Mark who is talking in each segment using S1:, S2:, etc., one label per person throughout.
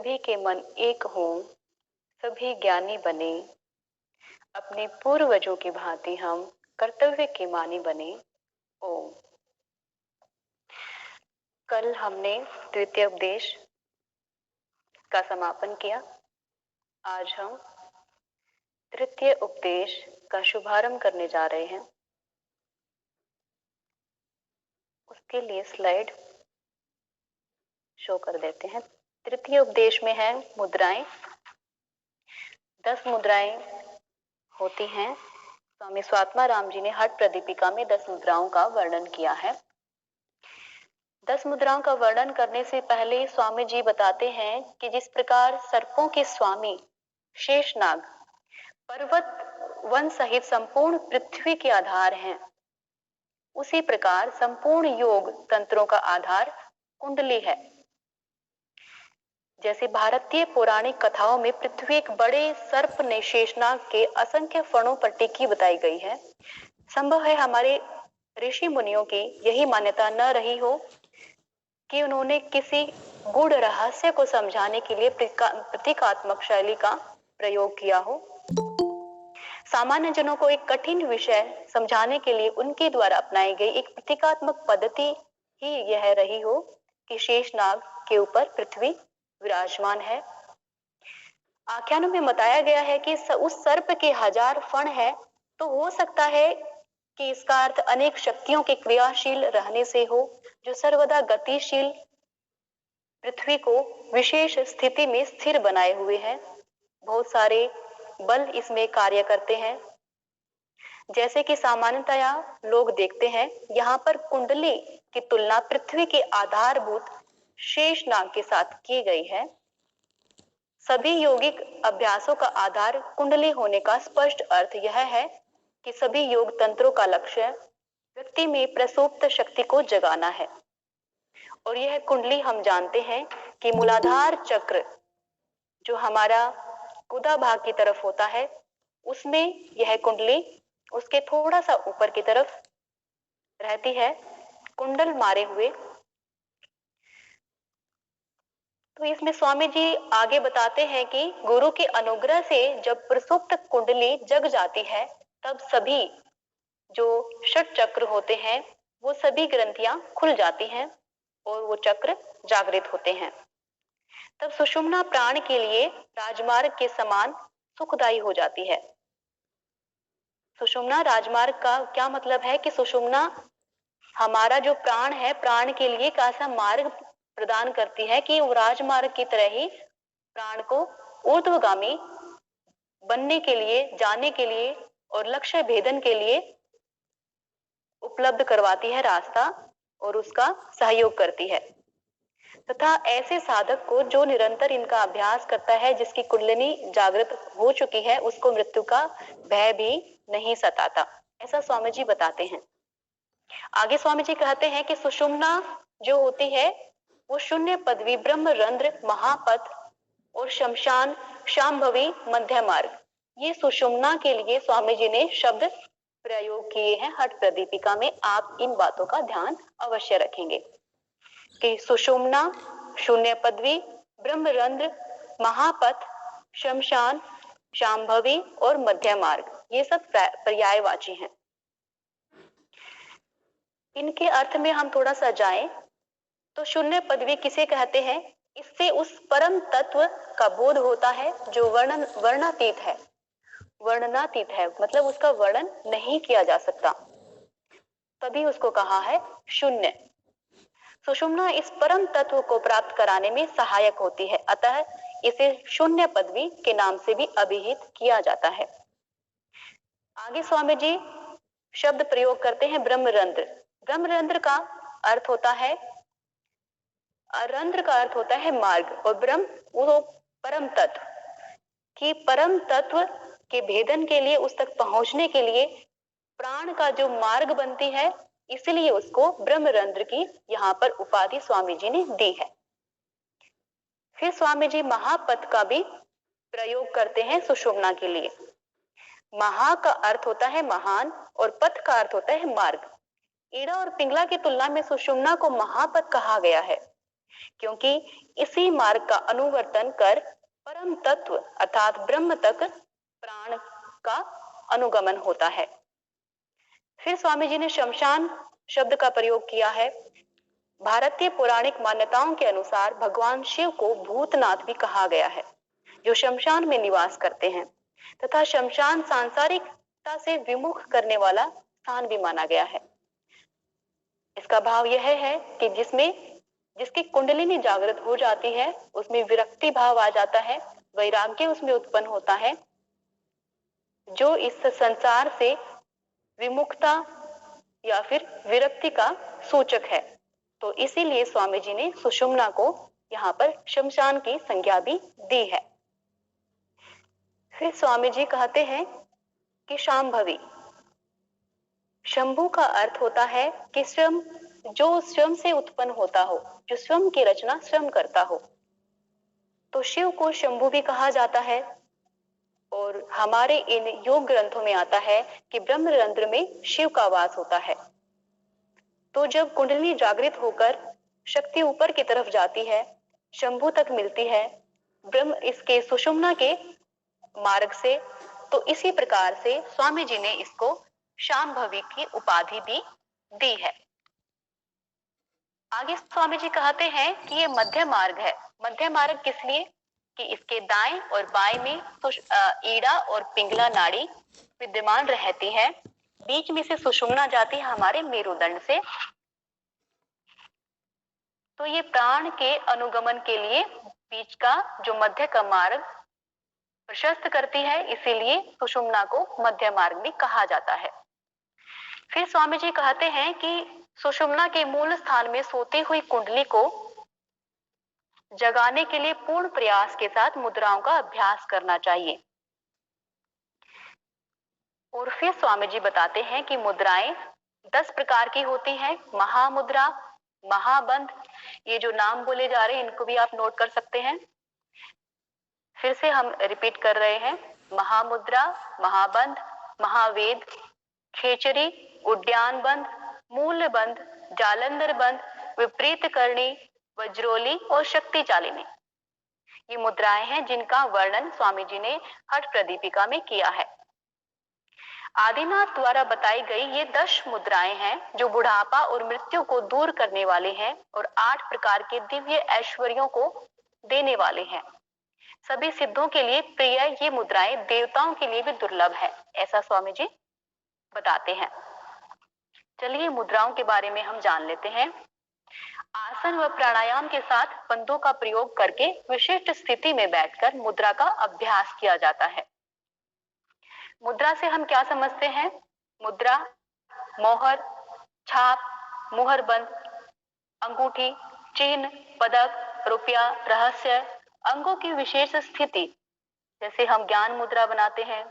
S1: सभी के मन एक हों, सभी ज्ञानी बने, अपने पूर्वजों की भांति हम कर्तव्य के मानी बने। ओम। कल हमने द्वितीय उपदेश का समापन किया। आज हम तृतीय उपदेश का शुभारंभ करने जा रहे हैं। उसके लिए स्लाइड शो कर देते हैं। तृतीय उपदेश में है मुद्राएं। 10 मुद्राएं होती हैं। स्वामी स्वात्मा राम जी ने हठ प्रदीपिका में 10 मुद्राओं का वर्णन किया है। 10 मुद्राओं का वर्णन करने से पहले स्वामी जी बताते हैं कि जिस प्रकार सर्पों के स्वामी शेषनाग पर्वत वन सहित संपूर्ण पृथ्वी के आधार हैं, उसी प्रकार संपूर्ण योग तंत्रों का आधार कुंडली है। जैसे भारतीय पौराणिक कथाओं में पृथ्वी एक बड़े सर्प ने शेषनाग के असंख्य फणों पर टिकी बताई गई है। संभव है हमारे ऋषि मुनियों की यही मान्यता न रही हो कि उन्होंने किसी गूढ़ रहस्य को समझाने के लिए प्रतीकात्मक शैली का प्रयोग किया हो। सामान्य जनों को एक कठिन विषय समझाने के लिए उनके द्वारा अपनाई गई एक प्रतीकात्मक पद्धति ही यह रही हो कि शेषनाग के ऊपर पृथ्वी विराजमान है। आख्यानों में बताया गया है कि उस सर्प के 1000 फण है, तो हो सकता है कि इसका अर्थ अनेक शक्तियों के क्रियाशील रहने से हो, जो सर्वदा गतिशील पृथ्वी को विशेष स्थिति में स्थिर बनाए हुए हैं। बहुत सारे बल इसमें कार्य करते हैं। जैसे कि सामान्यतया लोग देखते हैं, यहाँ पर कुंडली की तुलना पृथ्वी के आधारभूत शेषनाग के साथ की गई है। सभी यौगिक अभ्यासों का आधार कुंडली होने का स्पष्ट अर्थ यह है कि सभी योग तंत्रों का लक्ष्य व्यक्ति में प्रसुप्त शक्ति को जगाना है। और यह कुंडली हम जानते हैं कि मूलाधार चक्र जो हमारा गुदा भाग की तरफ होता है, उसमें यह कुंडली उसके थोड़ा सा ऊपर की तरफ रहती है, कुंडल मारे हुए। तो इसमें स्वामी जी आगे बताते हैं कि गुरु के अनुग्रह से जब प्रसुप्त कुंडली जग जाती है, तब सभी जो षट चक्र होते हैं वो सभी ग्रंथियां खुल जाती हैं और वो चक्र जागृत होते हैं। तब सुषुम्ना प्राण के लिए राजमार्ग के समान सुखदायी हो जाती है। सुषुम्ना राजमार्ग का क्या मतलब है कि सुषुम्ना हमारा जो प्राण है, प्राण के लिए एक ऐसा मार्ग प्रदान करती है कि वो राजमार्ग की तरह ही प्राण को ऊर्ध्वगामी बनने के लिए, जाने के लिए और लक्ष्य भेदन के लिए उपलब्ध करवाती है रास्ता और उसका सहयोग करती है। तथा ऐसे साधक को जो निरंतर इनका अभ्यास करता है, जिसकी कुंडलिनी जागृत हो चुकी है, उसको मृत्यु का भय भी नहीं सताता, ऐसा स्वामी जी बताते हैं। आगे स्वामी जी कहते हैं कि सुषुम्ना जो होती है वो शून्य पदवी, ब्रह्म रंध्र, महापथ और शमशान, शांभवी, मध्य मार्ग, ये सुषुम्ना के लिए स्वामी जी ने शब्द प्रयोग किए हैं हठ प्रदीपिका में। आप इन बातों का ध्यान अवश्य रखेंगे कि सुषुम्ना, शून्य पदवी, ब्रह्मरंध्र, महापथ, शमशान, शांभवी और मध्य मार्ग, ये सब पर्यायवाची हैं। इनके अर्थ में हम थोड़ा सा जाएं तो शून्य पदवी किसे कहते हैं? इससे उस परम तत्व का बोध होता है जो वर्णातीत है, वर्णनातीत है, मतलब उसका वर्णन नहीं किया जा सकता, तभी उसको कहा है शून्य। सुषुम्ना इस परम तत्व को प्राप्त कराने में सहायक होती है, अतः इसे शून्य पदवी के नाम से भी अभिहित किया जाता है। आगे स्वामी जी शब्द प्रयोग करते हैं ब्रह्मरंध्र। ब्रह्मरंध्र का अर्थ होता है, रंध्र का अर्थ होता है मार्ग, और ब्रह्म वो परम तत्व कि परम तत्व के भेदन के लिए, उस तक पहुंचने के लिए प्राण का जो मार्ग बनती है, इसलिए उसको ब्रह्मरंध्र की यहाँ पर उपाधि स्वामी जी ने दी है। फिर स्वामी जी महापथ का भी प्रयोग करते हैं सुषुम्ना के लिए। महा का अर्थ होता है महान और पथ का अर्थ होता है मार्ग। ईड़ा और पिंगला की तुलना में सुषुम्ना को महापथ कहा गया है। क्योंकि इसी मार्ग का अनुवर्तन कर परम तत्व अर्थात ब्रह्म तक प्राण का अनुगमन होता है। फिर स्वामी जी ने शमशान शब्द का प्रयोग किया है। भारतीय पौराणिक मान्यताओं के अनुसार भगवान शिव को भूतनाथ भी कहा गया है, जो शमशान में निवास करते हैं, तथा शमशान सांसारिकता से विमुख करने वाला स्थान भी माना गया है। इसका भाव यह है कि जिसकी कुंडलिनी जागृत हो जाती है उसमें विरक्ति भाव आ जाता है, वैराग्य उसमें उत्पन्न होता है, जो इस संसार से विमुखता या फिर विरक्ति का सूचक है। तो इसीलिए स्वामी जी ने सुषुम्ना को यहाँ पर शमशान की संज्ञा भी दी है। फिर स्वामी जी कहते हैं कि शांभवी, शंभु का अर्थ होता है कि स्वयं, जो स्वयं से उत्पन्न होता हो, जो स्वयं की रचना स्वयं करता हो। तो शिव को शंभु भी कहा जाता है और हमारे इन योग ग्रंथों में आता है कि ब्रह्मरंध्र में शिव का वास होता है। तो जब कुंडली जागृत होकर शक्ति ऊपर की तरफ जाती है, शंभु तक मिलती है, ब्रह्म इसके सुषुम्ना के मार्ग से, तो इसी प्रकार से स्वामी जी ने इसको शांभवी की उपाधि भी दी है। आगे स्वामी जी कहते हैं कि ये मध्य मार्ग है। मध्य मार्ग किस लिए? कि इसके दाएं और बाएं में ईड़ा और पिंगला नाड़ी विद्यमान रहती है, बीच में से सुषुम्ना जाती है हमारे मेरुदंड से। तो ये प्राण के अनुगमन के लिए बीच का जो मध्य का मार्ग प्रशस्त करती है, इसीलिए सुषुम्ना को मध्य मार्ग भी कहा जाता है। फिर स्वामी जी कहते हैं कि सुषुम्ना के मूल स्थान में सोती हुई कुंडली को जगाने के लिए पूर्ण प्रयास के साथ मुद्राओं का अभ्यास करना चाहिए। और फिर स्वामी जी बताते हैं कि मुद्राएं 10 प्रकार की होती हैं। महामुद्रा, महाबंध, ये जो नाम बोले जा रहे हैं इनको भी आप नोट कर सकते हैं। फिर से हम रिपीट कर रहे हैं, महामुद्रा, महाबंध, महावेद, खेचरी, उड्डयन बंध, मूल बंध, जालंधर बंध, विपरीत करणी, वज्रोली और शक्ति चालिनी। ये मुद्राएं हैं जिनका वर्णन स्वामी जी ने हठ प्रदीपिका में किया है। आदिनाथ द्वारा बताई गई ये 10 मुद्राएं हैं जो बुढ़ापा और मृत्यु को दूर करने वाले हैं और 8 प्रकार के दिव्य ऐश्वर्यों को देने वाले हैं। सभी सिद्धों के लिए प्रिय ये मुद्राएं देवताओं के लिए भी दुर्लभ है, ऐसा स्वामी जी बताते हैं। चलिए मुद्राओं के बारे में हम जान लेते हैं। आसन व प्राणायाम के साथ बंधों का प्रयोग करके विशिष्ट स्थिति में बैठकर मुद्रा का अभ्यास किया जाता है। मुद्रा से हम क्या समझते हैं? मुद्रा मोहर, छाप, मुहरबंद, अंगूठी, चिन्ह, पदक, रुपया, रहस्य, अंगों की विशेष स्थिति, जैसे हम ज्ञान मुद्रा बनाते हैं,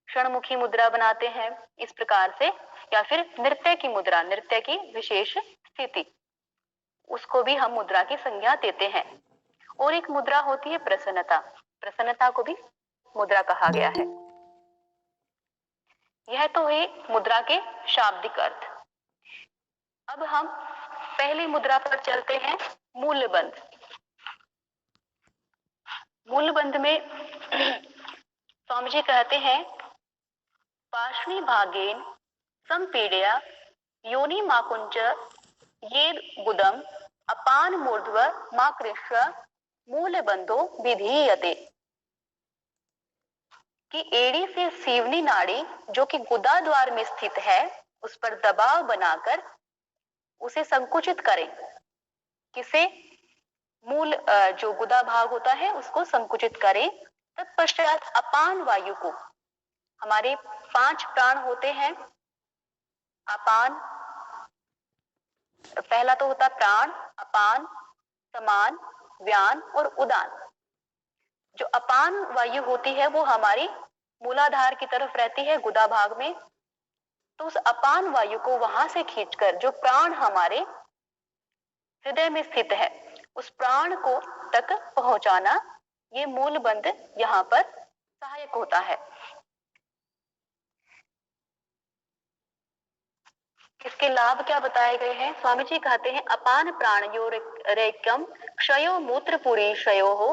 S1: क्षणमुखी मुद्रा बनाते हैं, इस प्रकार से, या फिर नृत्य की मुद्रा, नृत्य की विशेष स्थिति, उसको भी हम मुद्रा की संज्ञा देते हैं। और एक मुद्रा होती है प्रसन्नता, प्रसन्नता को भी मुद्रा कहा गया है। यह तो है मुद्रा के शाब्दिक अर्थ। अब हम पहली मुद्रा पर चलते हैं, मूलबंध। मूलबंध में स्वामी जी कहते हैं, पार्श्वी भागेन संपीड्य योनि माकुंच ये गुदम अपान मूर्ध्व माकृष्य मूलबंधो विधीयते। कि एड़ी से सीवनी नाड़ी जो कि गुदा द्वार में स्थित है, उस पर दबाव बनाकर उसे संकुचित करें। किसे? मूल जो गुदा भाग होता है उसको संकुचित करें। तत्पश्चात अपान वायु को, हमारे 5 प्राण होते हैं। अपान, पहला तो होता प्राण, अपान, समान, व्यान और उदान। जो अपान वायु होती है वो हमारी मूलाधार की तरफ रहती है, गुदा भाग में। तो उस अपान वायु को वहां से खींचकर जो प्राण हमारे हृदय में स्थित है, उस प्राण को तक पहुंचाना, ये मूल बंध यहाँ पर सहायक होता है। इसके लाभ क्या बताए गए हैं? स्वामी जी कहते हैं अपान प्राणयो रेक्यम क्षयो मूत्र पुरी क्षयो हो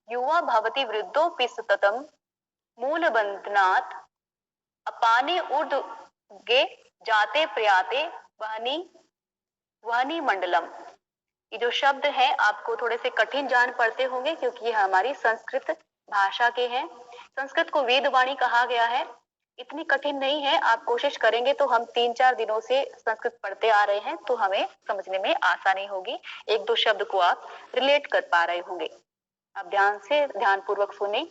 S1: युवा भवति वृद्धो पिसततम मूल बंधनात् अपाने ऊर्ध गे जाते प्रयाते वहनी वहनी मंडलम। ये जो शब्द है आपको थोड़े से कठिन जान पड़ते होंगे क्योंकि ये हमारी संस्कृत भाषा के हैं। संस्कृत को वेदवाणी कहा गया है। इतनी कठिन नहीं है, आप कोशिश करेंगे तो हम 3-4 दिनों से संस्कृत पढ़ते आ रहे हैं तो हमें समझने में आसानी होगी। 1-2 शब्द को आप रिलेट कर पा रहे होंगे। आप ध्यान पूर्वक सुने।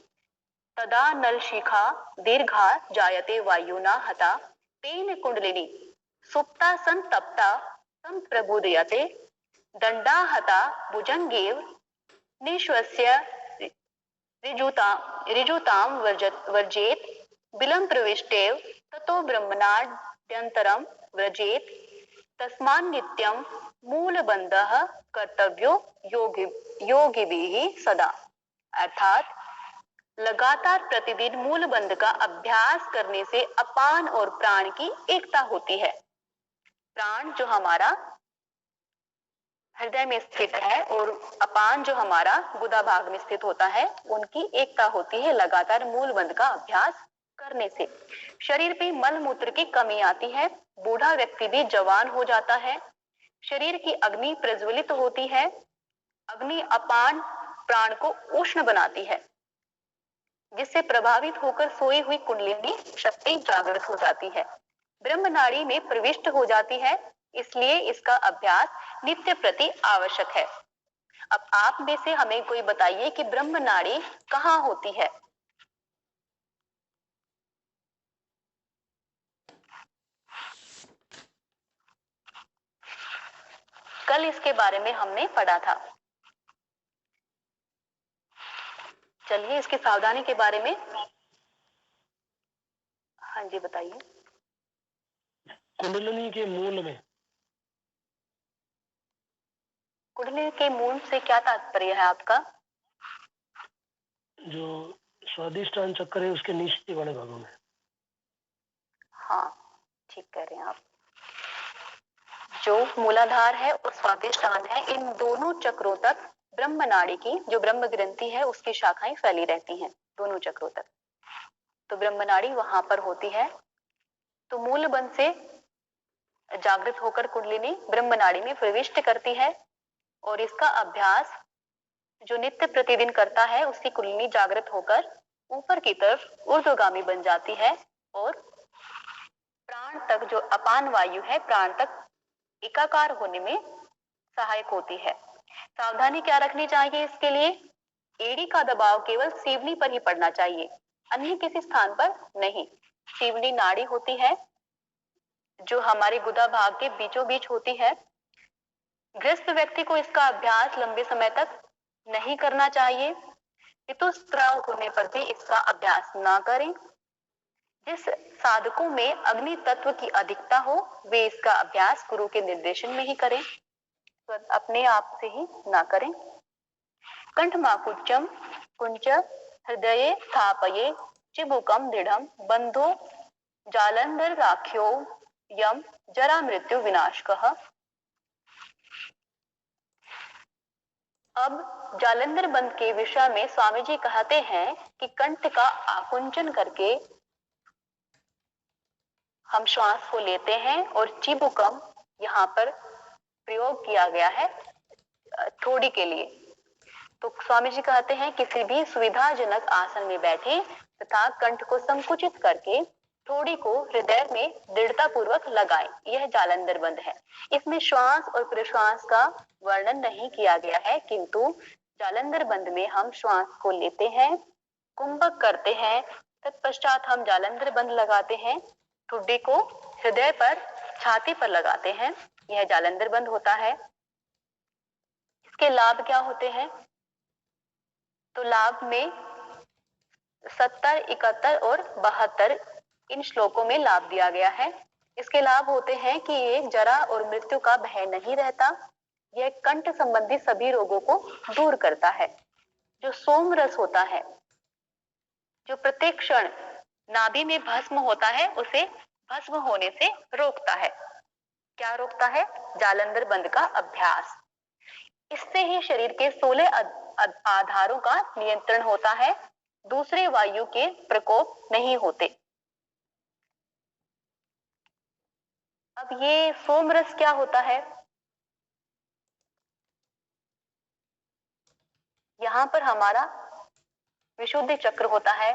S1: तदा नल शिखा दीर्घा जायते वायुना हता तेन कुंडलिनी सुप्ता संतप्ता संप्रबुदयते दंडाहता भुजंगेव निश्वस्य ऋजुतां वर्जेत बिलं प्रविष्टेव ततो ब्रह्मणाद्यन्तरं व्रजेत तस्मान्नित्यं मूलबन्धः कर्तव्यो योगिभिः सदा। अर्थात लगातार प्रतिदिन मूल बंध का अभ्यास करने से अपान और प्राण की एकता होती है। प्राण जो हमारा हृदय में स्थित है और अपान जो हमारा गुदा भाग में स्थित होता है, उनकी एकता होती है लगातार मूल बंध का अभ्यास करने से। शरीर पे मल मूत्र की कमी आती है, बूढ़ा व्यक्ति भी जवान हो जाता है, शरीर की अग्नि प्रज्वलित होती है, अग्नि अपान प्राण को उष्ण बनाती है, जिससे प्रभावित होकर सोई हुई कुंडलिनी शक्ति जागृत हो जाती है, ब्रह्म नाड़ी में प्रविष्ट हो जाती है। इसलिए इसका अभ्यास नित्य प्रति आवश्यक है। अब आप में से हमें कोई बताइए कि ब्रह्म नाड़ी कहाँ होती है? कल इसके बारे में हमने पढ़ा था। चलिए इसकी सावधानी के बारे में। हाँ जी बताइए।
S2: कुंडलिनी के मूल में।
S1: कुंडलिनी के मूल से क्या तात्पर्य है आपका?
S2: जो स्वादिष्टान चक्र है उसके नीचे वाले भागों में।
S1: हाँ ठीक कह रहे हैं आप। जो मूलाधार है और स्वादिष्टान है, इन दोनों चक्रों तक ब्रह्म नाड़ी की जो ब्रह्म ग्रंथि है उसकी शाखाएं फैली रहती हैं दोनों चक्रों तक। तो ब्रह्म नाड़ी वहां पर होती है। तो मूल बंध से जागृत होकर कुंडलिनी ब्रह्म नाड़ी में प्रविष्ट करती है और इसका अभ्यास जो नित्य प्रतिदिन करता है उसकी कुंडलिनी जागृत होकर ऊपर की तरफ ऊर्ध्वगामी बन जाती है और प्राण तक जो अपान वायु है प्राण तक एकाकार होने में सहायक होती है। सावधानी क्या रखनी चाहिए इसके लिए? एड़ी का दबाव केवल सीवनी पर ही पड़ना चाहिए, अन्य किसी स्थान पर नहीं। सीवनी नाड़ी होती है जो हमारे गुदा भाग के बीचों बीच होती है। ग्रस्त व्यक्ति को इसका अभ्यास लंबे समय तक नहीं करना चाहिए। ऋतुस्राव होने पर भी इसका अभ्यास ना करें। जिस साधकों में अग्नि तत्व की अधिकता हो वे इसका अभ्यास गुरु के निर्देशन में ही करें, तो अपने आप से ही ना करें। कंठमाकुच्चम कुंच हृदये स्थापये चिबुकम दृढ़म बंधो जालंधर राख्यो यम जरा मृत्यु विनाशकः। अब जालंधर बंध के विषय में स्वामी जी कहते हैं कि कंठ का आकुंचन करके हम श्वास को लेते हैं और चिबुकम यहाँ पर प्रयोग किया गया है थोड़ी के लिए। तो स्वामी जी कहते हैं किसी भी सुविधाजनक आसन में बैठे तथा कंठ को संकुचित करके थोड़ी को हृदय में दृढ़ता पूर्वक लगाएं। यह जालंधर बंध है। इसमें श्वास और प्रश्वास का वर्णन नहीं किया गया है, किंतु जालंधर बंध में हम श्वास को लेते हैं, कुंभक करते हैं, तत्पश्चात हम जालंधर बंध लगाते हैं, ठुड्डी को हृदय पर छाती पर लगाते हैं। यह जालंधर बंध होता है। इसके लाभ क्या होते हैं? तो लाभ में 70, 71 और 72 इन श्लोकों में लाभ दिया गया है। इसके लाभ होते हैं कि ये जरा और मृत्यु का भय नहीं रहता। यह कंठ संबंधी सभी रोगों को दूर करता है। जो सोम रस होता है जो प्रत्येक क्षण नाभि में भस्म होता है उसे भस्म होने से रोकता है। क्या रोकता है? जालंधर बंद का अभ्यास। इससे ही शरीर के 16 आधारों का नियंत्रण होता है, दूसरे वायु के प्रकोप नहीं होते। अब ये सोमरस क्या होता है? यहाँ पर हमारा विशुद्धि चक्र होता है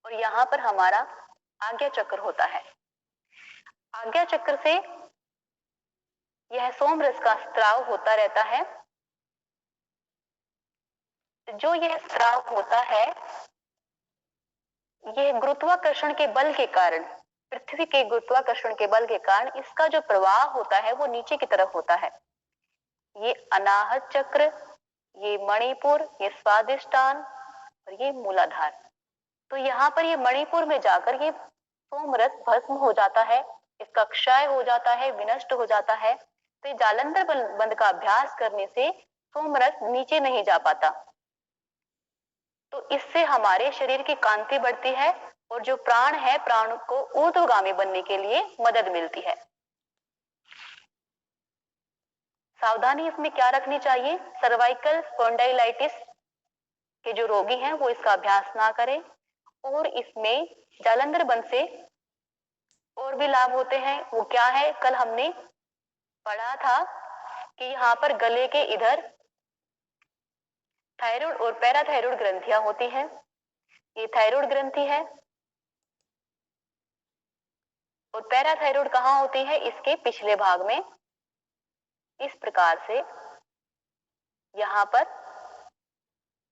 S1: और यहाँ पर हमारा आज्ञा चक्र होता है। आज्ञा चक्र से यह सोमरस का स्त्राव होता रहता है। जो यह स्त्राव होता है, यह गुरुत्वाकर्षण के बल के कारण, पृथ्वी के गुरुत्वाकर्षण के बल के कारण इसका जो प्रवाह होता है वो नीचे की तरफ होता है। ये अनाहत चक्र, ये मणिपुर, ये स्वादिष्टान और ये मूलाधार। तो यहाँ पर ये मणिपुर में जाकर ये सोमरस भस्म हो जाता है, इसका क्षय हो जाता है, विनष्ट हो जाता है। तो ये जालंधर बंद का अभ्यास करने से सोमरस नीचे नहीं जा पाता। तो इससे हमारे शरीर की कांति बढ़ती है और जो प्राण है, प्राण को ऊर्ध्वगामी बनने के लिए मदद मिलती है। सावधानी इसमें क्या रखनी चाहिए? सर्वाइकल स्पॉन्डाइलाइटिस के जो रोगी हैं वो इसका अभ्यास ना करें। और इसमें जालंधर बंद से और भी लाभ होते हैं। वो क्या है? कल हमने पढ़ा था कि यहाँ पर गले के इधर थायराइड और पैराथायराइड ग्रंथियां होती हैं। ये थायराइड ग्रंथि है और पैराथायराइड कहाँ होती है? इसके पिछले भाग में। इस प्रकार से यहाँ पर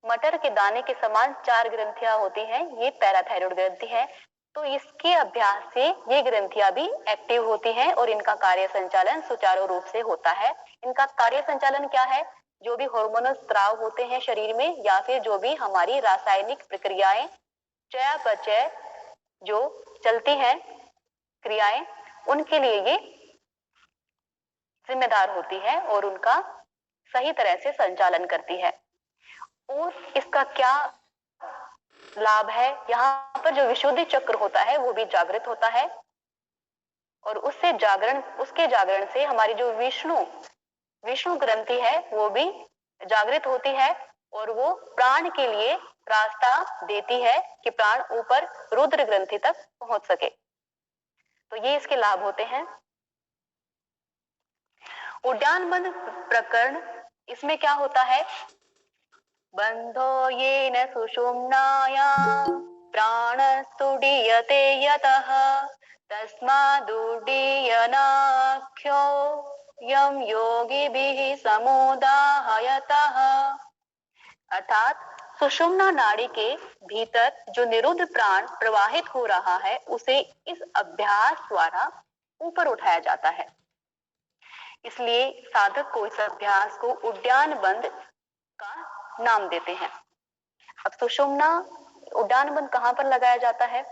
S1: मटर के दाने के समान 4 ग्रंथियां होती हैं। ये पैराथायराइड ग्रंथि है। तो इसके अभ्यास से ये ग्रंथियां भी एक्टिव होती हैं और इनका कार्य संचालन सुचारू रूप से होता है। इनका कार्य संचालन क्या है? जो भी हार्मोनल स्त्राव होते हैं शरीर में, या फिर जो भी हमारी रासायनिक प्रक्रियाएं, चयापचय जो चलती हैं क्रियाएं, उनके लिए ये जिम्मेदार होती है और उनका सही तरह से संचालन करती है। और इसका क्या लाभ है? यहाँ पर जो विशुद्धि चक्र होता है वो भी जागृत होता है और उसके जागरण से हमारी जो विष्णु ग्रंथि है वो भी जागृत होती है और वो प्राण के लिए रास्ता देती है कि प्राण ऊपर रुद्र ग्रंथि तक पहुंच सके। तो ये इसके लाभ होते हैं। उद्यान बंद प्रकरण, इसमें क्या होता है? बंधो येन सुषुम्नायां प्राणस्तुडीयते यतः तस्मादुड्डीयनाख्यो यं योगिभिः समुदाहयतः। अर्थात सुषुम्ना नाड़ी के भीतर जो निरुद्ध प्राण प्रवाहित हो रहा है उसे इस अभ्यास द्वारा ऊपर उठाया जाता है। इसलिए साधक को इस अभ्यास को उद्यान बंद का नाम देते हैं। अब सुषुम्ना उद्यान बंद कहां पर लगाया जाता है?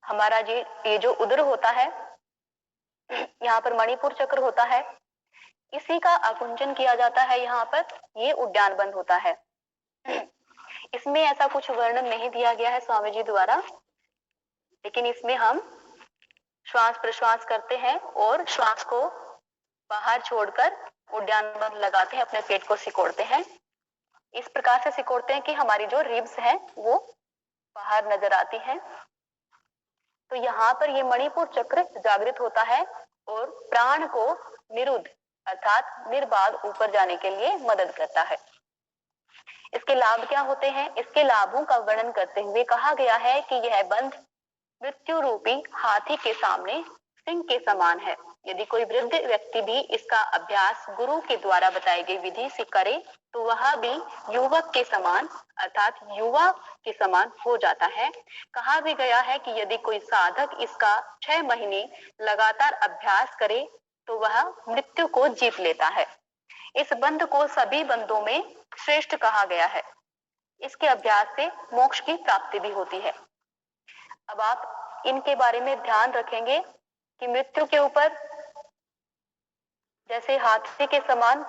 S1: हमारा ये जो उदर होता है, यहाँ पर मणिपुर चक्र होता है, इसी का आकुंचन किया जाता है। यहाँ पर ये उद्यान बंद होता है। इसमें ऐसा कुछ वर्णन नहीं दिया गया है स्वामी जी द्वारा, लेकिन इसमें हम श्वास प्रश्वास करते हैं और श्वास को बाहर छोड़कर उद्यान बंद लगाते हैं, अपने पेट को सिकोड़ते हैं। इस प्रकार से सिकोड़ते हैं कि हमारी जो रिब्स है वो बाहर नजर आती है। तो यहाँ पर ये मणिपुर चक्र जागृत होता है और प्राण को निरुद्ध अर्थात निर्बाध ऊपर जाने के लिए मदद करता है। इसके लाभ क्या होते हैं? इसके लाभों का वर्णन करते हुए कहा गया है कि यह बंध मृत्यु रूपी हाथी के सामने सिंह के समान है। यदि कोई वृद्ध व्यक्ति भी इसका अभ्यास गुरु के द्वारा बताई गई विधि से करे तो वह भी युवक के समान अर्थात युवा के समान हो जाता है। कहा भी गया है कि यदि कोई साधक इसका 6 महीने लगातार अभ्यास करे तो वह मृत्यु को जीत लेता है। इस बंध को सभी बंधों में श्रेष्ठ कहा गया है। इसके अभ्यास से मोक्ष की प्राप्ति भी होती है। अब आप इनके बारे में ध्यान रखेंगे कि मृत्यु के ऊपर जैसे हाथी के समान,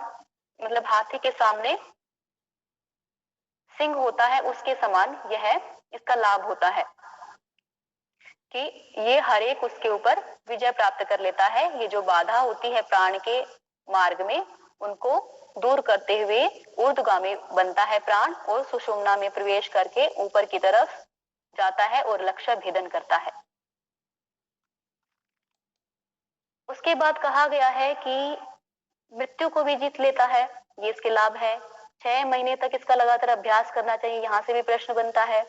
S1: मतलब हाथी के सामने सिंह होता है, उसके समान यह इसका लाभ होता है। कि ये हर एक उसके ऊपर विजय प्राप्त कर लेता है। ये जो बाधा होती है प्राण के मार्ग में, उनको दूर करते हुए ऊर्ध्वगामी बनता है प्राण और सुषुम्ना में प्रवेश करके ऊपर की तरफ जाता है और लक्ष्य भेदन करता है। उसके बाद कहा गया है कि मृत्यु को भी जीत लेता है, ये इसके लाभ है। 6 महीने तक इसका लगातार अभ्यास करना चाहिए, यहां से भी प्रश्न बनता है।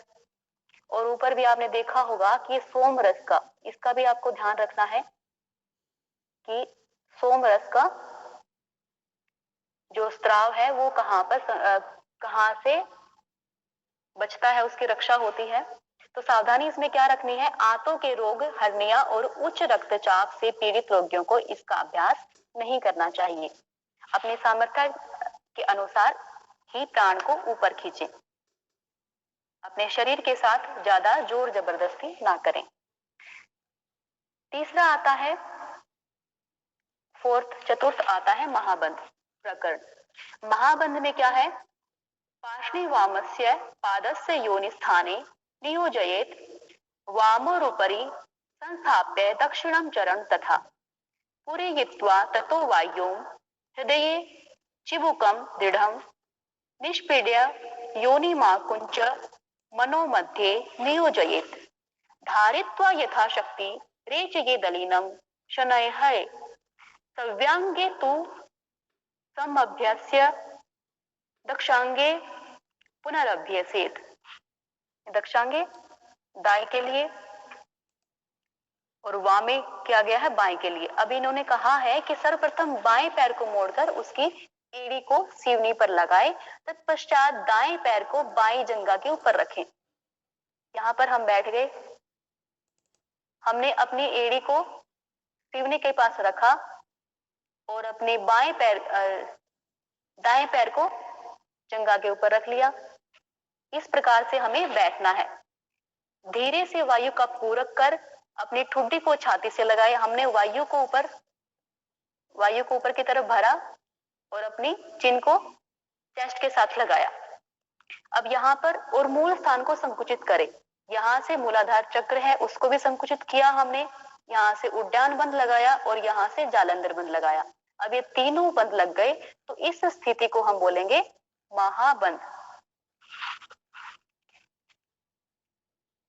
S1: और ऊपर भी आपने देखा होगा कि सोम रस का, इसका भी आपको ध्यान रखना है कि सोम रस का जो स्त्राव है वो कहां से बचता है, उसकी रक्षा होती है। तो सावधानी इसमें क्या रखनी है, आंतों के रोग, हर्निया और उच्च रक्तचाप से पीड़ित रोगियों को इसका अभ्यास नहीं करना चाहिए। अपने सामर्थ्य के अनुसार ही प्राण को ऊपर खींचें, अपने शरीर के साथ ज्यादा जोर जबरदस्ती ना करें। तीसरा आता है, चतुर्थ आता है महाबंध प्रकरण। महाबंध में क्या है, पार्ष्णिवामस्य पादस्य योनिस्थाने नियोजयेत् वामोरुपरि संस्थाप्य दक्षिणं चरण तथा पूरयित्वा ततो वायुं हृदये चिबुकं दृढ़ं निष्पीड्य योनिमाकुञ्च मनोमध्ये नियोजयेत् धारित्वा यथाशक्ति रेचये दलिनं शनैः सव्यांगे तु समभ्यस्य दक्षांगे पुनरभ्यसेत। दक्षांगे दाएं के लिए और वामे किया गया है बाएं के लिए। अब इन्होंने कहा है कि सर्वप्रथम बाएं पैर को मोड़कर उसकी एड़ी को सीवनी पर लगाए, तत्पश्चात दाएं पैर को बाएं जंघा के ऊपर रखें। यहां पर हम बैठ गए, हमने अपनी एड़ी को सीवनी के पास रखा और अपने दाएं पैर को जंघा के ऊपर रख लिया। इस प्रकार से हमें बैठना है। धीरे से वायु का पूरक कर अपनी ठुड्डी को छाती से लगाए। हमने वायु को ऊपर की तरफ भरा और अपनी चिन को चेस्ट के साथ लगाया। अब यहाँ पर और मूल स्थान को संकुचित करें। यहाँ से मूलाधार चक्र है उसको भी संकुचित किया हमने, यहाँ से उड्डान बंध लगाया और यहाँ से जालंधर बंध लगाया। अब ये तीनों बंध लग गए तो इस स्थिति को हम बोलेंगे महाबंध।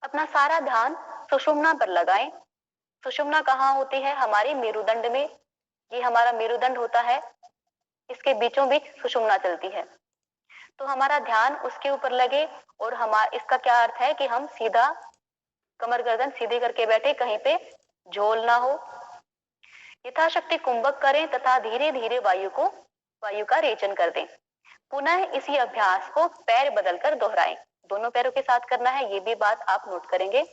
S1: अपना सारा ध्यान सुषुम्ना पर लगाएं। सुषुम्ना कहाँ होती है, हमारे मेरुदंड में। ये हमारा मेरुदंड होता है, इसके बीचों बीच सुषुम्ना चलती है। तो हमारा ध्यान उसके ऊपर लगे और इसका क्या अर्थ है कि हम सीधा कमर गर्दन सीधी करके बैठे, कहीं पे झोल ना हो। यथाशक्ति कुंभक करें तथा धीरे धीरे वायु का रेचन कर दें। पुनः इसी अभ्यास को पैर बदलकर दोहराएं। दोनों पैरों के साथ करना है, ये भी बात आप नोट करेंगे।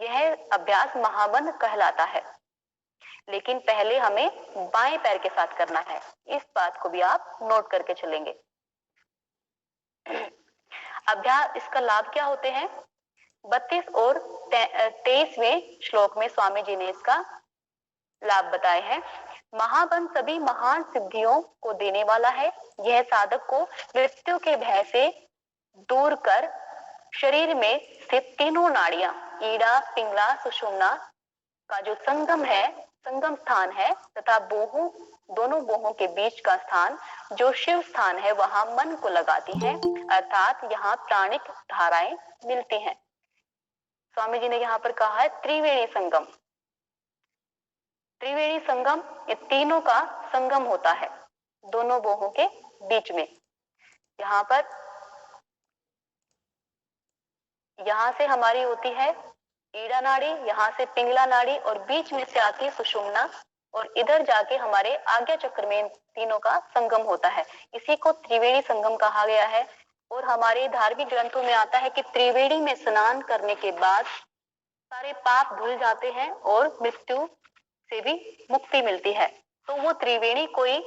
S1: यह अभ्यास महाबंध कहलाता है, लेकिन पहले हमें बाएं पैर के साथ करना है। इस बात को भी आप नोट करके चलेंगे। अभ्यास, इसका लाभ क्या होते हैं, 32 और 23वें श्लोक में स्वामी जी ने इसका लाभ बताए हैं। महाबंध सभी महान सिद्धियों को देने वाला है। यह साधक को मृत्यु के भय से दूर कर शरीर में स्थित तीनों नाड़ियां, ईड़ा, पिंगला, सुषुम्ना का जो संगम स्थान है तथा दोनों बोहों के बीच का स्थान जो शिव स्थान है, वहां मन को लगाती है, अर्थात यहाँ प्राणिक धाराएं मिलती हैं। स्वामी जी ने यहाँ पर कहा है त्रिवेणी संगम। त्रिवेणी संगम ये तीनों का संगम होता है दोनों बोहों के बीच में। यहाँ से हमारी होती है ईड़ा नाड़ी, यहाँ से पिंगला नाड़ी और बीच में से आती है सुषुम्ना और इधर जाके हमारे आज्ञा चक्र में तीनों का संगम होता है। इसी को त्रिवेणी संगम कहा गया है। और हमारे धार्मिक ग्रंथों में आता है कि त्रिवेणी में स्नान करने के बाद सारे पाप धुल जाते हैं और मृत्यु से भी मुक्ति मिलती है। तो वो त्रिवेणी कोई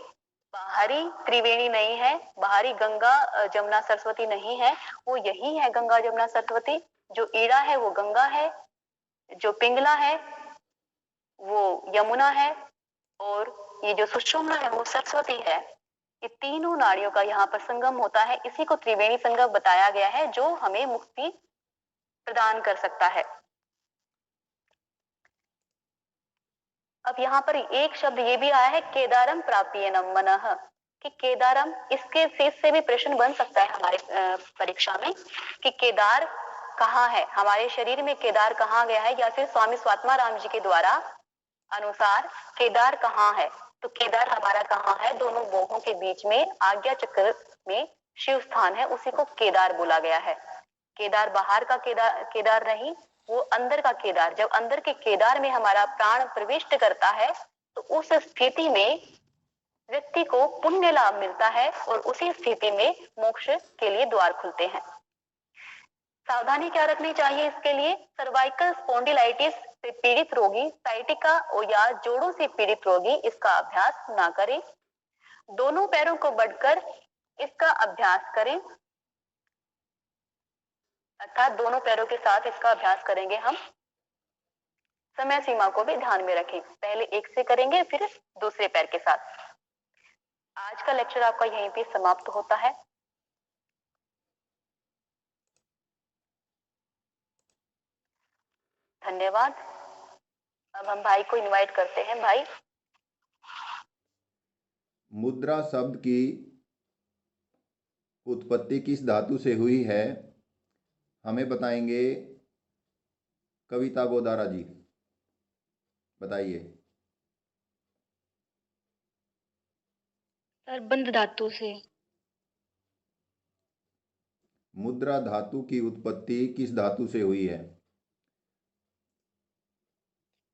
S1: बाहरी त्रिवेणी नहीं है, बाहरी गंगा जमुना सरस्वती नहीं है, वो यही है गंगा जमुना सरस्वती। जो ईड़ा है वो गंगा है, जो पिंगला है वो यमुना है और ये जो सुषुम्ना है वो सरस्वती है। ये तीनों नाड़ियों का यहाँ पर संगम होता है। इसी को त्रिवेणी संगम बताया गया है, जो हमें मुक्ति प्रदान कर सकता है। अब यहाँ पर एक शब्द ये भी आया है, केदारम प्राप्येनम मनः, कि केदारम, इसके से भी प्रश्न बन सकता है हमारे परीक्षा में कि केदार कहाँ है, हमारे शरीर में केदार कहाँ गया है, या फिर स्वामी स्वात्मा राम जी के द्वारा अनुसार केदार कहाँ है। तो केदार हमारा कहाँ है, दोनों बोहों के बीच में आज्ञा चक्र में शिव स्थान है, उसी को केदार बोला गया है। केदार बाहर का केदार नहीं, वो अंदर का केदार। जब अंदर के केदार में हमारा प्राण प्रविष्ट करता है तो उस स्थिति में व्यक्ति को पुण्य लाभ मिलता है और उसी स्थिति में मोक्ष के लिए द्वार खुलते हैं। सावधानी क्या रखनी चाहिए इसके लिए, सर्वाइकल स्पॉन्डिलाइटिस से पीड़ित रोगी, साइटिका या जोड़ों से पीड़ित रोगी इसका अभ्यास ना करें। दोनों पैरों को बढ़कर इसका अभ्यास करें, अर्थात दोनों पैरों के साथ इसका अभ्यास करेंगे हम। समय सीमा को भी ध्यान में रखें, पहले एक से करेंगे फिर दूसरे पैर के साथ। आज का लेक्चर आपका यहीं पे समाप्त होता है। धन्यवाद। अब हम भाई को इनवाइट करते हैं। भाई,
S3: मुद्रा शब्द की उत्पत्ति किस धातु से हुई है, हमें बताएंगे कविता गोदारा जी। बताइए।
S4: सर, बंध धातु से।
S3: मुद्रा धातु की उत्पत्ति किस धातु से हुई है?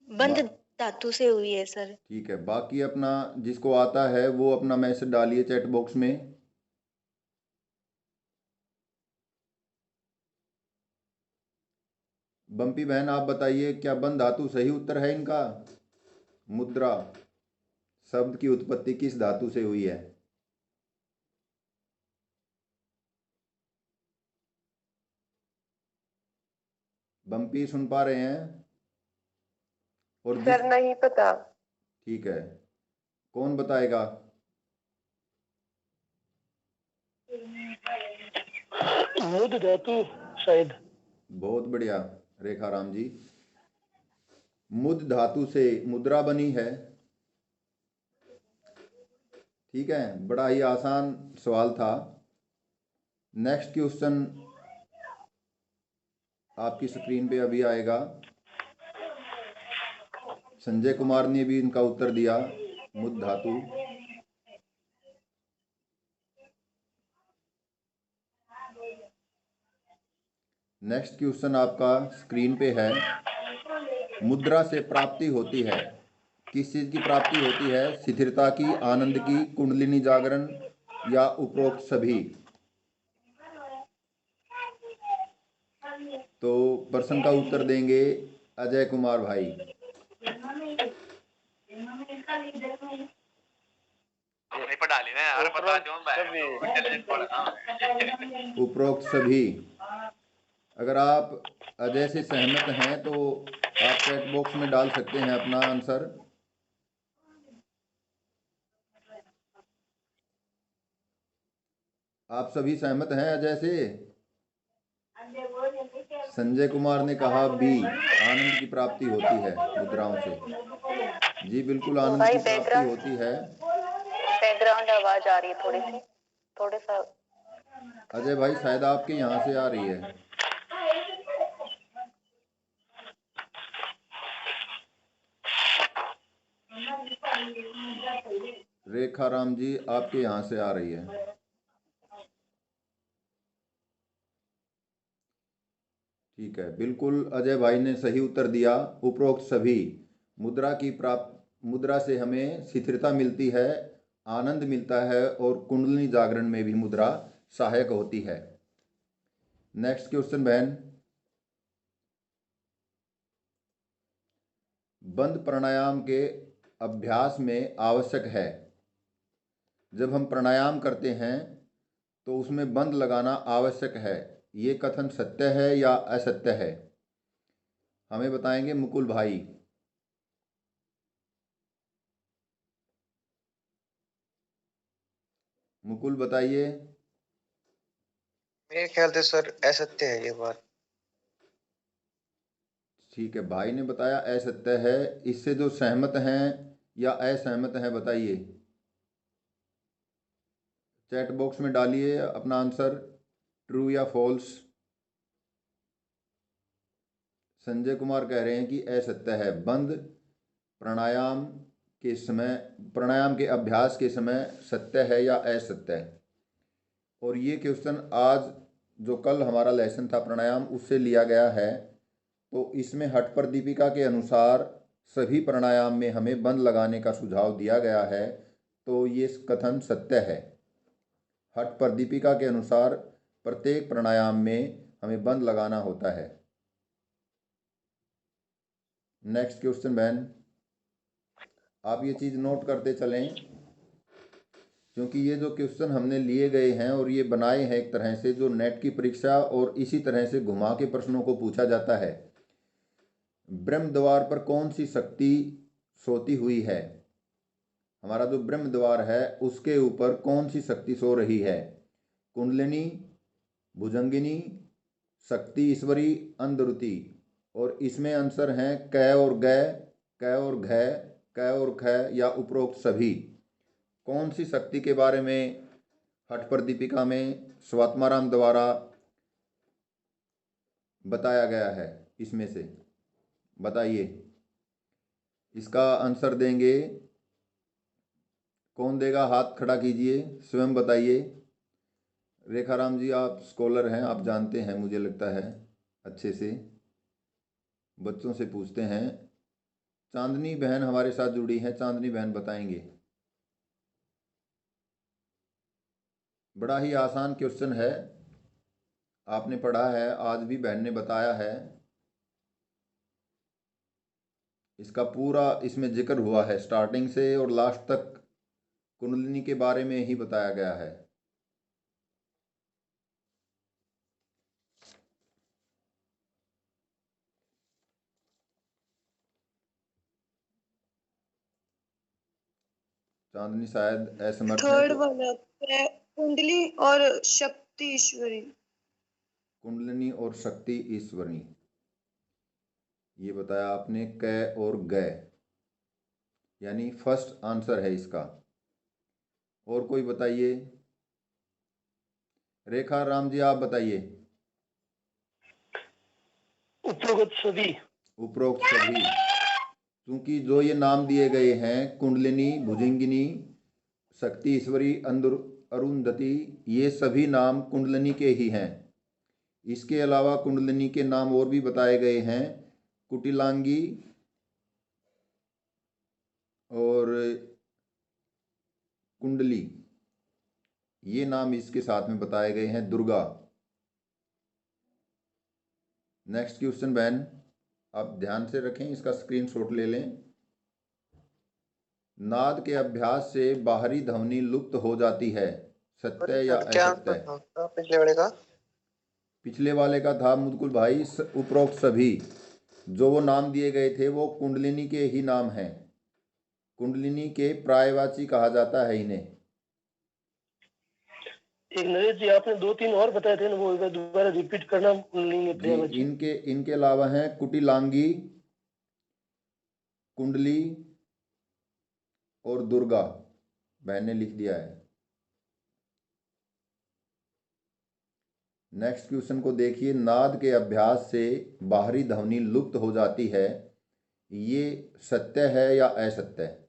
S4: बंध धातु से हुई है सर।
S3: ठीक है, बाकी अपना जिसको आता है वो अपना मैसेज डालिए चैट बॉक्स में। बम्पी बहन आप बताइए, क्या बंध धातु सही उत्तर है इनका? मुद्रा शब्द की उत्पत्ति किस धातु से हुई है? बम्पी सुन पा रहे हैं? और
S5: सर नहीं पता।
S3: ठीक है, कौन बताएगा?
S2: मुद धातु शायद।
S3: बहुत बढ़िया रेखा राम जी, मुद धातु से मुद्रा बनी है। ठीक है, बड़ा ही आसान सवाल था। नेक्स्ट क्वेश्चन आपकी स्क्रीन पे अभी आएगा। संजय कुमार ने भी इनका उत्तर दिया, मुद धातु। नेक्स्ट क्वेश्चन आपका स्क्रीन पे है। मुद्रा से प्राप्ति होती है, किस चीज की प्राप्ति होती है? स्थिरता की, आनंद की, कुंडलिनी जागरण या उपरोक्त सभी? तो प्रश्न का उत्तर देंगे अजय कुमार भाई। उपरोक्त सभी। अगर आप अजय से सहमत हैं तो आप चैट बॉक्स में डाल सकते हैं अपना आंसर। आप सभी सहमत हैं अजय से? संजय कुमार ने कहा बी, आनंद की प्राप्ति होती है मुद्राओं से। जी बिल्कुल, आनंद की प्राप्ति होती है।
S1: बैकग्राउंड आवाज आ रही है थोड़ी सी, थोड़ा सा।
S3: अजय भाई शायद आपके यहाँ से आ रही है। रेखा राम जी आपके यहाँ से आ रही है। ठीक है, बिल्कुल अजय भाई ने सही उत्तर दिया। उपरोक्त सभी। मुद्रा से हमें स्थिरता मिलती है, आनंद मिलता है और कुंडलिनी जागरण में भी मुद्रा सहायक होती है। नेक्स्ट क्वेश्चन बहन। बंध प्राणायाम के अभ्यास में आवश्यक है। जब हम प्राणायाम करते हैं तो उसमें बंध लगाना आवश्यक है, ये कथन सत्य है या असत्य है? हमें बताएंगे मुकुल भाई। मुकुल बताइए।
S6: मेरे ख्याल से सर असत्य है ये बात।
S3: ठीक है, भाई ने बताया असत्य है। इससे जो सहमत हैं या असहमत हैं बताइए, चैट बॉक्स में डालिए अपना आंसर, ट्रू या फॉल्स। संजय कुमार कह रहे हैं कि असत्य है। बंद प्राणायाम के समय, प्राणायाम के अभ्यास के समय सत्य है या असत्य है। और ये क्वेश्चन आज जो कल हमारा लेसन था प्राणायाम उससे लिया गया है। तो इसमें हठ पर दीपिका के अनुसार सभी प्राणायाम में हमें बंद लगाने का सुझाव दिया गया है, तो ये कथन सत्य है। हठ पर दीपिका के अनुसार प्रत्येक प्राणायाम में हमें बंद लगाना होता है। नेक्स्ट क्वेश्चन बहन, आप ये चीज़ नोट करते चलें, क्योंकि ये जो क्वेश्चन हमने लिए गए हैं और ये बनाए हैं एक तरह से जो नेट की परीक्षा और इसी तरह से घुमा के प्रश्नों को पूछा जाता है। ब्रह्म द्वार पर कौन सी शक्ति सोती हुई है? हमारा जो ब्रह्म द्वार है उसके ऊपर कौन सी शक्ति सो रही है? कुंडलिनी, भुजंगिनी, शक्ति ईश्वरी, अंधरुति। और इसमें आंसर हैं क और ग, क और घ, क और ख या उपरोक्त सभी। कौन सी शक्ति के बारे में हठ पर दीपिका में स्वात्माराम द्वारा बताया गया है? इसमें से बताइए, इसका आंसर देंगे कौन देगा? हाथ खड़ा कीजिए, स्वयं बताइए। रेखा राम जी, आप स्कॉलर हैं, आप जानते हैं, मुझे लगता है अच्छे से, बच्चों से पूछते हैं। चांदनी बहन हमारे साथ जुड़ी हैं, चांदनी बहन बताएंगे। बड़ा ही आसान क्वेश्चन है, आपने पढ़ा है, आज भी बहन ने बताया है। इसका पूरा इसमें जिक्र हुआ है, स्टार्टिंग से और लास्ट तक कुंडलिनी के बारे में ही बताया गया है। चांदनी शायद असमर्थ है
S4: थर्ड
S3: तो
S4: वाला कुंडली और शक्ति ईश्वरी।
S3: कुंडलिनी और शक्ति ईश्वरी, ये बताया आपने क और ग, यानी फर्स्ट आंसर है इसका। और कोई बताइए, रेखा राम जी आप बताइए।
S2: उपरोक्त सभी।
S3: उपरोक्त सभी, क्योंकि जो ये नाम दिए गए हैं कुंडलिनी, भुजंगिनी, शक्ति ईश्वरी, अरुंधति, ये सभी नाम कुंडलिनी के ही हैं। इसके अलावा कुंडलिनी के नाम और भी बताए गए हैं, कुटिलांगी और कुंडली, ये नाम इसके साथ में बताए गए हैं, दुर्गा। नेक्स्ट क्वेश्चन बहन, आप ध्यान से रखें, इसका स्क्रीनशॉट ले लें। नाद के अभ्यास से बाहरी ध्वनि लुप्त हो जाती है, सत्य या असत्य?
S5: पिछले वाले का
S3: पिछले वाले का था मुदकुल भाई, उपरोक्त सभी जो वो नाम दिए गए थे वो कुंडलिनी के ही नाम हैं। कुंडलिनी के प्रायवाची कहा जाता है इन्हें।
S2: एक नरेश जी, आपने 2-3 और बताए थे ना, वो एक बार दोबारा रिपीट करना।
S3: जी, इनके अलावा हैं कुटिलांगी, कुंडली और दुर्गा, बहन ने लिख दिया है। नेक्स्ट क्वेश्चन को देखिए, नाद के अभ्यास से बाहरी ध्वनि लुप्त हो जाती है, ये सत्य है या असत्य है?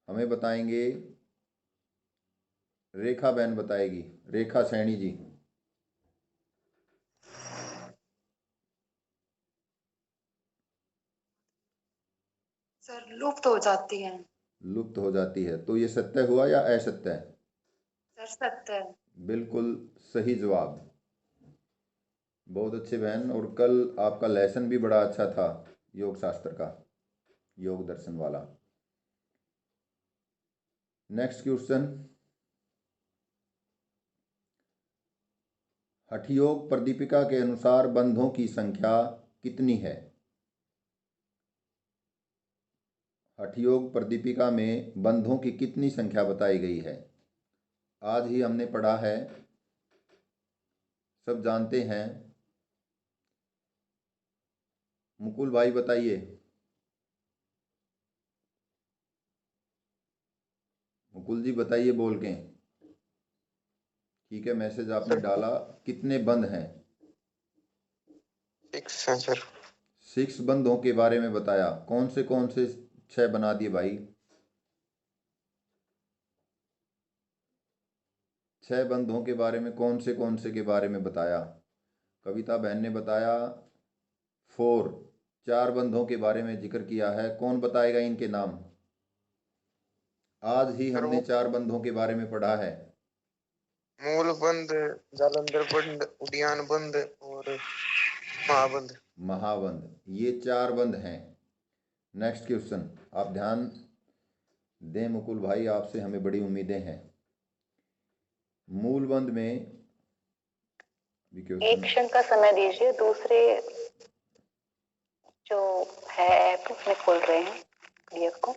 S3: हमें बताएंगे, रेखा बहन बताएगी, रेखा सैनी जी।
S4: सर लुप्त हो जाती है।
S3: लुप्त हो जाती है, तो ये सत्य हुआ या असत्य है?
S4: सर सत्य है।
S3: बिल्कुल सही जवाब, बहुत अच्छे बहन। और कल आपका लेसन भी बड़ा अच्छा था, योग शास्त्र का, योग दर्शन वाला। नेक्स्ट क्वेश्चन, हठयोग प्रदीपिका के अनुसार बंधों की संख्या कितनी है? हठयोग प्रदीपिका में बंधों की कितनी संख्या बताई गई है? आज ही हमने पढ़ा है, सब जानते हैं। मुकुल भाई बताइए। मुकुल जी बताइए बोल के। ठीक है, मैसेज आपने
S5: सर
S3: डाला। कितने बंद हैं?
S5: 6 हैं सर।
S3: 6 बंधों के बारे में बताया। कौन से 6 बना दिए भाई? 6 बंधों के बारे में कौन से के बारे में बताया? कविता बहन ने बताया 4। 4 बंधों के बारे में जिक्र किया है। कौन बताएगा इनके नाम? आज ही
S5: सर
S3: हमने
S5: वो
S3: 4 बंधों के बारे में पढ़ा है।
S5: मूल बंद, जालंधर बंद, उद्यान बंद और महाबंद।
S3: महाबंध, ये 4 बंध हैं। नेक्स्ट क्वेश्चन आप ध्यान दें मुकुल भाई, आपसे हमें बड़ी उम्मीदें हैं। मूल बंध में
S1: एक क्षण का समय दीजिए, दूसरे जो है ऐप उसमें खोल रहे हैं पीडीएफ को।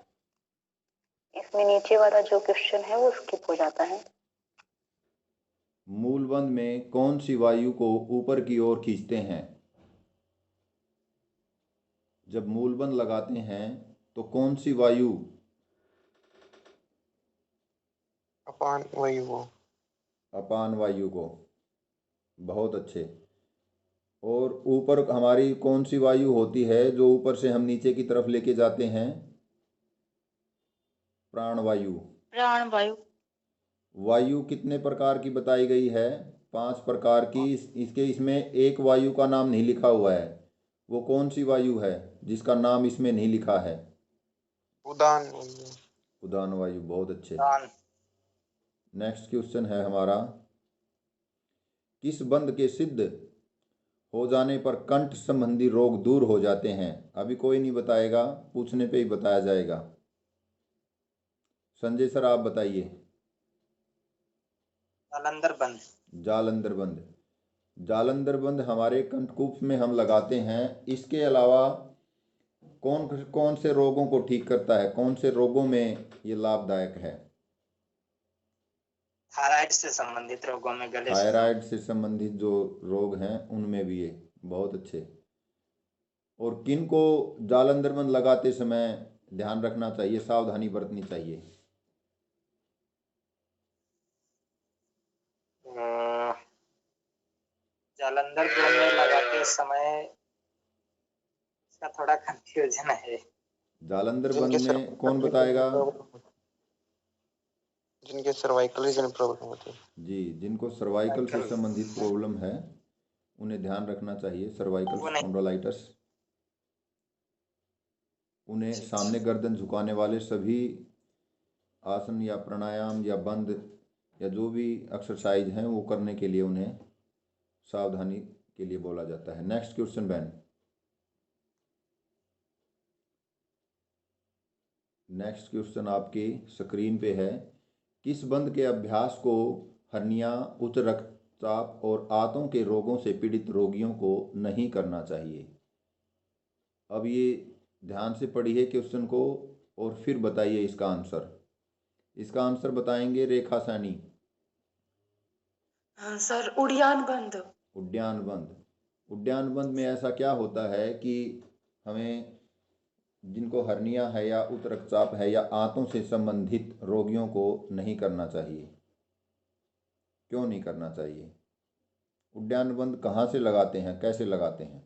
S1: इसमें नीचे वाला जो क्वेश्चन है वो स्किप हो जाता है।
S3: मूल बंध में कौन सी वायु को ऊपर की ओर खींचते हैं? जब मूल बंध लगाते हैं तो कौन सी वायु?
S5: अपान वायु वो।
S3: अपान वायु को। बहुत अच्छे। और ऊपर हमारी कौन सी वायु होती है जो ऊपर से हम नीचे की तरफ लेके जाते हैं? प्राणवायु।
S1: प्राणवायु।
S3: वायु कितने प्रकार की बताई गई है? 5 प्रकार की। इसमें एक वायु का नाम नहीं लिखा हुआ है। वो कौन सी वायु है जिसका नाम इसमें नहीं लिखा है?
S5: उदान वायु।
S3: उदान वायु। बहुत अच्छे।
S5: उदान।
S3: नेक्स्ट क्वेश्चन है हमारा, किस बंध के सिद्ध हो जाने पर कंठ संबंधी रोग दूर हो जाते हैं? अभी कोई नहीं बताएगा, पूछने पे ही बताया जाएगा। संजय सर आप बताइए।
S5: जालंधर बंद।
S3: जालंधर बंध। जालंधर बंध हमारे कंठकूप में हम लगाते हैं। इसके अलावा कौन कौन से रोगों को ठीक करता है? कौन से रोगों में ये लाभदायक है?
S5: थायराइड से संबंधित रोगों में, गले से
S3: थायराइड से संबंधित जो रोग हैं उनमें भी ये बहुत अच्छे। और किन को जालंधर बंध लगाते समय ध्यान रखना चाहिए, सावधानी बरतनी चाहिए?
S5: जालंधर बंद में लगाते समय इसका थोड़ा कंफ्यूजन है।
S3: जालंधर बंद में कौन बताएगा?
S5: जिनके सर्वाइकल रीजन प्रॉब्लम होती है।
S3: जी, जिनको सर्वाइकल से संबंधित प्रॉब्लम है उन्हें ध्यान रखना चाहिए। Cervical spondylitis. उन्हें सामने गर्दन झुकाने वाले सभी आसन या प्राणायाम या बंद या जो भी एक्सरसाइज हैं वो करने के लिए उन्हें सावधानी के लिए बोला जाता है। Next question ban. Next question आपकी स्क्रीन पे है, किस बंद के अभ्यास को हर्निया, उच्च रक्तचाप और आंतों के रोगों से पीड़ित रोगियों को नहीं करना चाहिए? अब ये ध्यान से पढ़िए क्वेश्चन को और फिर बताइए इसका आंसर। इसका आंसर बताएंगे रेखा सैनी।
S4: सर उड़ियान बंद।
S3: उद्यान बंद। उद्यान बंद में ऐसा क्या होता है कि हमें जिनको हर्निया है या उच्च रक्तचाप है या आंतों से संबंधित रोगियों को नहीं करना चाहिए? क्यों नहीं करना चाहिए? उद्यान बंद कहाँ से लगाते हैं, कैसे लगाते हैं?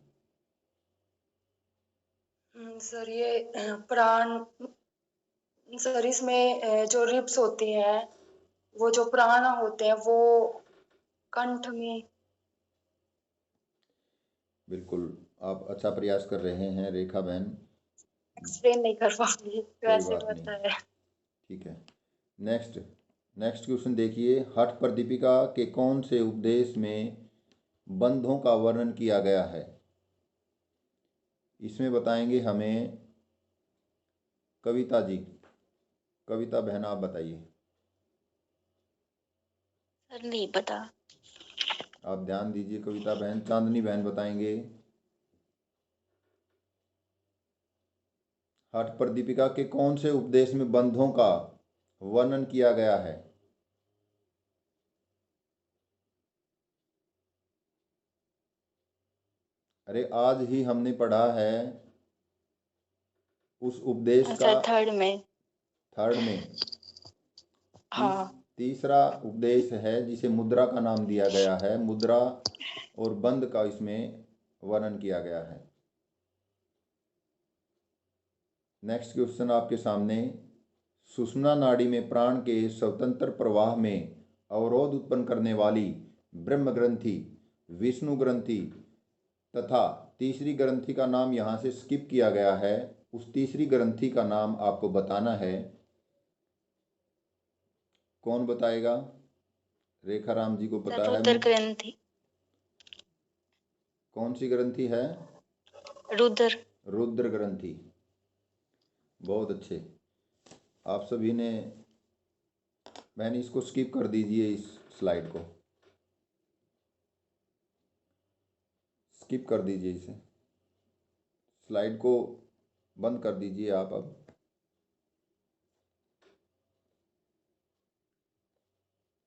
S4: सर ये प्राण, सर इसमें जो रिब्स होती हैं, वो जो प्राण होते हैं वो कंठ में।
S3: बिल्कुल, आप अच्छा प्रयास कर रहे हैं रेखा बहन।
S4: एक्सप्लेन नहीं कर पाऊंगी
S3: कोई
S4: वैसे
S3: बात नहीं,
S4: पता है।
S3: ठीक है। नेक्स्ट नेक्स्ट क्वेश्चन देखिए, हठ पर दीपिका के कौन से उपदेश में बंधों का वर्णन किया गया है? इसमें बताएंगे हमें कविता जी। कविता बहन आप बताइए।
S1: सर नहीं पता।
S3: आप ध्यान दीजिए कविता बहन। चांदनी बहन बताएंगे। हठ पर दीपिका के कौन से उपदेश में बंधों का वर्णन किया गया है? अरे आज ही हमने पढ़ा है उस उपदेश
S4: अच्छा,
S3: का
S4: थर्ड में। हाँ।
S3: तीसरा उपदेश है जिसे मुद्रा का नाम दिया गया है। मुद्रा और बंद का इसमें वर्णन किया गया है। नेक्स्ट क्वेश्चन आपके सामने। सुषुम्ना नाड़ी में प्राण के स्वतंत्र प्रवाह में अवरोध उत्पन्न करने वाली ब्रह्म ग्रंथि, विष्णु ग्रंथि तथा तीसरी ग्रंथि का नाम यहाँ से स्किप किया गया है। उस तीसरी ग्रंथि का नाम आपको बताना है। कौन बताएगा? रेखा राम जी को पता है।
S4: रुद्र ग्रंथि।
S3: कौन सी ग्रंथि है? रुद्र ग्रंथि। बहुत अच्छे। आप सभी ने, मैंने इसको स्किप कर दीजिए, इस स्लाइड को स्किप कर दीजिए, इसे स्लाइड को बंद कर दीजिए आप। अब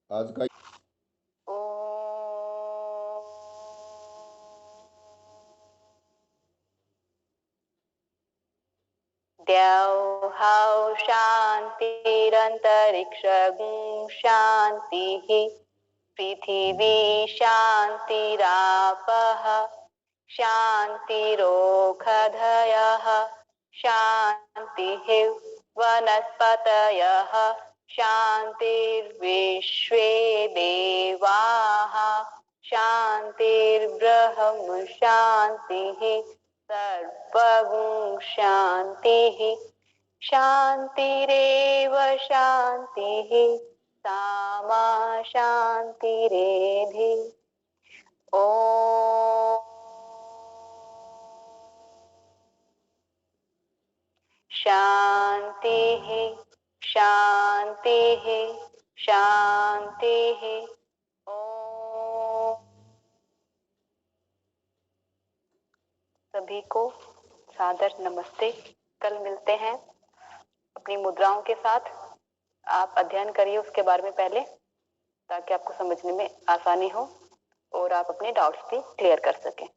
S3: आज का
S1: द्यौः शान्तिरन्तरिक्षं शान्तिः पृथिवी शान्तिरापः शान्तिरोषधयः शान्तिः वनस्पतयः शान्तिर्विश्वे देवाः शान्तिर्ब्रह्म शान्तिः सर्वगुण शान्तिः शान्तिरेव शान्तिः सामा शान्तिरेधि। ॐ शान्तिः शान्तिः शान्तिः। ॐ सभी को सादर नमस्ते। कल मिलते हैं अपनी मुद्राओं के साथ। आप अध्ययन करिए उसके बारे में पहले, ताकि आपको समझने में आसानी हो और आप अपने डाउट्स भी क्लियर कर सकें।